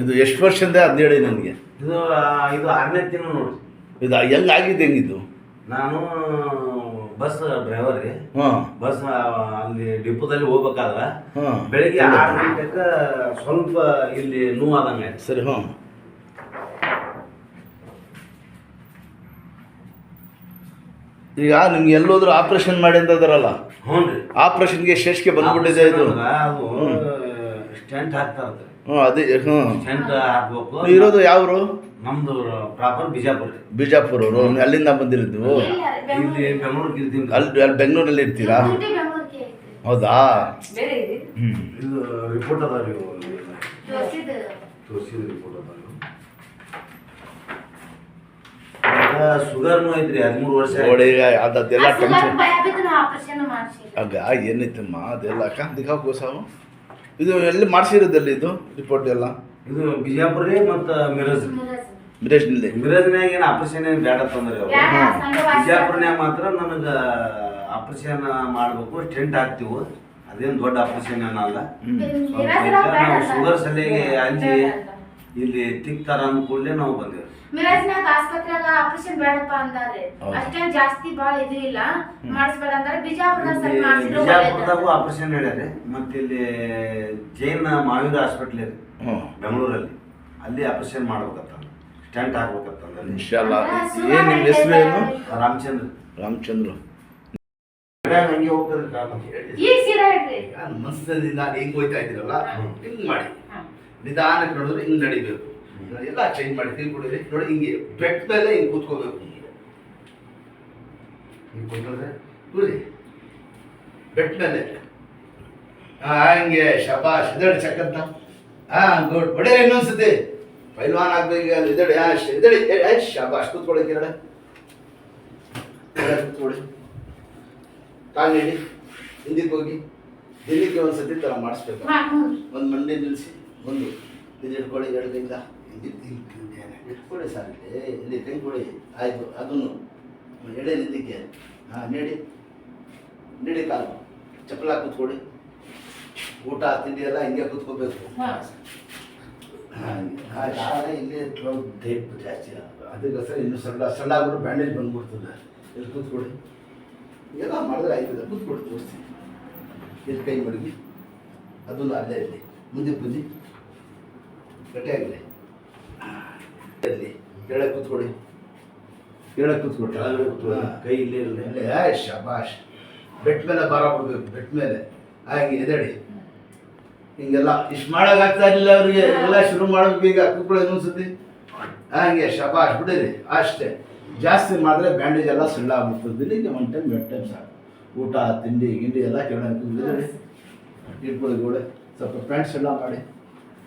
ಇದು ಎಷ್ಟು ವರ್ಷದಿಂದ ಅದು ಹೇಳಿ ನನಗೆ. ಇದು 6ನೇ ತಿಂಗಳು ನೋಡಿ. ಇದು ಹೆಂಗಾಗಿದೆ ಹೆಂಗಿದ್ದು? ನಾನು ಬಸ್ ಡ್ರೈವರ್ ರೀ. ಬಸ್ ಅಲ್ಲಿ ಡಿಪೋದಲ್ಲಿ ಹೋಗ್ಬೇಕಾದ್ರೆ ಬೆಳಿಗ್ಗೆ 6 ಗಂಟೆಗೆ ಸ್ವಲ್ಪ ಇಲ್ಲಿ ನೋವಾದಂಗೆ. ಸರಿ. ಈಗ ನಿಮ್ಗೆ ಎಲ್ಲೋದ್ರೂ ಆಪರೇಷನ್ ಮಾಡಿ ಅಂತ ಇದಾರಲ್ಲ? ಹ್ಞೂ ರೀ. ಆಪರೇಷನ್ಗೆ ಶೇಷ್ಗೆ ಬಂದ್ಬಿಟ್ಟಿದೆ ಇದು. ಅದು ಸ್ಟೆಂಟ್ ಹಾಕ್ತಾರಂತೆ. ಅದೇ. ಸ್ಟೆಂಟ್ ಹಾಕ್ಬೇಕು. ಇರೋದು ಯಾವ್ರು? ನಮ್ದು ಪ್ರಾಪರ್ ಬಿಜಾಪುರ ರೀ. ಬಿಜಾಪುರ ಅವರು. ಅಲ್ಲಿಂದ ಬಂದಿರೋದು? ಇಲ್ಲಿ ಬೆಂಗಳೂರಿಗೆ ಇರ್ತೀನಿ. ಅಲ್ಲಿ ಬೆಂಗಳೂರಲ್ಲಿ ಇರ್ತೀರಾ? ಹೌದಾ? ಇದು ರಿಪೋರ್ಟ್ ಅದ ರೀ. ತೋರಿಸಿದ ರಿಪೋರ್ಟ್ ಅದ. ಶುಗರ್ನು ಐತ್ರಿ. 13 ವರ್ಷ ನೋಡಿ. ಅದೆಲ್ಲ ಟೆನ್ಷನ್ ಆಗ ಏನಿತ್ತಮ್ಮ ಅದೆಲ್ಲ ದಿಖಾವು ಸಾವು. ಇದು ಎಲ್ಲಿ ಮಾಡಿಸಿರೋದಲ್ಲಿ ಇದು ರಿಪೋರ್ಟ್ ಎಲ್ಲ? ಇದು ಬಿಜಾಪುರ ರೀ ಮತ್ತು ಮಿರಜ್ನಲ್ಲಿ. ಮಿರಜ್ನಾಗ ಏನು ಆಪರೇಷನ್ ಏನು ಬೇಡ ತಂದ್ರಿ ಅವರು. ಬಿಜಾಪುರ್ನ್ಯಾಗ ಮಾತ್ರ ನನಗೆ ಆಪರೇಷನ್ ಮಾಡಬೇಕು, ಸ್ಟೆಂಟ್ ಹಾಕ್ತೀವಿ. ಅದೇನು ದೊಡ್ಡ ಆಪರೇಷನ್ ಏನಲ್ಲ. ನಾವು ಶುಗರ್ ಸಲಿಗೆ ಅಂಜಿ ಇಲ್ಲಿ ತಿಕ್ತಾರ ಅಂದ ಕೂಡಲೇ ನಾವು ಬಂದೇವಿ. ಮಿರಾಜ್ನಾಗ ಆಸ್ಪತ್ರೆಯಾಗ ಆಪರೇಷನ್ ಬೇಡಪ್ಪ ಅಂತಾರೆ. ಅಷ್ಟೇನ್ ಜಾಸ್ತಿ ಭಾಳ ಇದು ಇಲ್ಲ, ಮಾಡಿಸ್ಬೇಡ ಅಂತಾರೆ. ಬಿಜಾಪುರದಾಗೂ ಆಪರೇಷನ್ ಹೇಳ್ಯಾರಿ. ಮತ್ತೆ ಇಲ್ಲಿ ಜೈನ್ ಮಾವೀರ ಹಾಸ್ಪಿಟ್ಲ್ ರೀ ಬೆಂಗಳೂರಲ್ಲಿ, ಅಲ್ಲಿ ಆಪರೇಷನ್ ಮಾಡ್ಬೇಕಂತ, ಸ್ಟೆಂಟ್ ಹಾಕ್ಬೇಕಂತ. ಇನ್ಶಾಲ್ಲಾ. ಏನು ನಿಮ್ಮ ಹೆಸರು ಏನು? ರಾಮಚಂದ್ರ. ರಾಮಚಂದ್ರ. ಹಂಗೆ ಹೋಗ್ತದೆ ಮನಸ್ಸಿನಲ್ಲಿ ನಾನು ಹೆಂಗ್ ಹೋಯ್ತಾ ಇದ್ದೀರಲ್ಲ ಹಿಂಗ್ ಮಾಡಿ ನಿಧಾನಕ್ಕೆ ನೋಡಿದ್ರೆ ಹಿಂಗ್ ನಡಿಬೇಕು. ಎಲ್ಲ ಚೇಂಜ್ ಮಾಡಿ ಕೈ ಕೊಡಿರಿ. ನೋಡಿ ಹಿಂಗೆ ಬೆಟ್ ಮೇಲೆ ಹಿಂಗೆ ಕೂತ್ಕೋಬೇಕು. ಹಿಂಗೆ ಕೂತ್ಕೊಂಡ್ರೆ ಕೂರಿ ಬೆಟ್ ಮೇಲೆ ಹಂಗೆ. ಶಬಾಷ್. ಇದಡಿ ಚಕ್ಕಂತ. ಗುಡ್. ಹೊಡೆಯ ಇನ್ನೊಂದ್ಸತಿ ಪೈಲ್ವಾನ್ ಆಗ್ಬೇಕು. ಇದಡಿ ಇದಡಿ ಶಬಾಷ್. ಕೂತ್ಕೊಳ್ಳಿ ಕಿರಣ. ಕೂತ್ಕೊಳ್ಳಿ. ಕಾಲು ನೀಡಿ ಹಿಂದಕ್ಕೆ ಹೋಗಿ ದಿನಕ್ಕೆ ಒಂದ್ಸತಿ ಥರ ಮಾಡಿಸ್ಬೇಕು. ಒಂದು ಮಂಡಿ ನಿಲ್ಲಿಸಿ ಒಂದು ಇದು ಇಟ್ಕೊಳ್ಳಿ. 2 ಕೈಯಿಂದ ಇಟ್ಕೊಳ್ಳಿ ಸರ್. ಇಲ್ಲಿ ಕೈ ಕೊಡಿ. ಆಯಿತು. ಅದನ್ನು ಎಡೆ ನಿದ್ದಕ್ಕೆ ನೀಡಿ ನೀಡಿ ಕಾಲು ಚಪ್ಪಲ ಕೂತ್ಕೊಳ್ಳಿ. ಊಟ ತಿಂಡಿ ಎಲ್ಲ ಹಿಂಗೆ ಕೂತ್ಕೋಬೇಕು. ಇಲ್ಲಿ ಟೇಪ್ ಜಾಸ್ತಿ ಅದಕ್ಕೋಸ್ಕರ ಇನ್ನೂ ಸಣ್ಣ ಆಗ್ಬಿಟ್ಟು ಬ್ಯಾಂಡೇಜ್ ಬಂದ್ಬಿಡ್ತದೆ. ಇಲ್ಲಿ ಕೂತ್ಕೊಳ್ಳಿ. ಎಲ್ಲ ಮಾಡಿದ್ರೆ ಆಯ್ತದೆ. ಕೂತ್ಕೊಡಿ ತೋರಿಸ್ತೀನಿ. ಇಲ್ಲಿ ಕೈ ಮಡಗಿ ಅದನ್ನು ಅಲ್ಲೇ ಇರಲಿ. ಮುಂದೆ ಬುದ್ಧಿ ಗಟ್ಟಿಯಾಗಲಿ. ಅಲ್ಲಿ ಕೆಳಗೆ ಕೂತ್ಕೊಳ್ಳಿ. ಕೆಳಗೆ ಕೂತ್ಕೊಳ್ಳಿ. ಕೈ ಇಲ್ಲೇ ಇರಲಿ. ಅಲ್ಲೇ ಶಬಾಷ್. ಬೆಟ್ ಮೇಲೆ ಭಾರ ಬಿಡ್ಬೇಕು. ಬೆಟ್ ಮೇಲೆ ಹಾಗೆ ಎದಡಿ ಹಿಂಗೆಲ್ಲ ಇಷ್ಟು ಮಾಡೋಕ್ಕಾಗ್ತಾ ಇರಲಿಲ್ಲ ಅವ್ರಿಗೆ. ಎಲ್ಲ ಶುರು ಮಾಡಬೇಕು. ಈಗ ಕೂತ್ಕೊಳ್ಳಿ ಇನ್ನೊಂದ್ಸತಿ. ಹಾಗೆ ಶಬಾಷ್. ಬಿಡಿರಿ ಅಷ್ಟೇ. ಜಾಸ್ತಿ ಮಾಡಿದ್ರೆ ಬ್ಯಾಂಡೇಜ್ ಎಲ್ಲ ಸಣ್ಣ ಆಗ್ಬಿಡ್ತದೆ. ದಿನಕ್ಕೆ 1 ಟೈಮ್ 2 ಟೈಮ್ ಸಾಕು. ಊಟ ತಿಂಡಿ ಗಿಂಡಿ ಎಲ್ಲ ಕೆಳಗೆ ಇಟ್ಕೊಳ್ಳಿ. ಗೋಡೆ ಸ್ವಲ್ಪ ಪ್ಯಾಂಟ್ ಸಣ್ಣ ಮಾಡಿ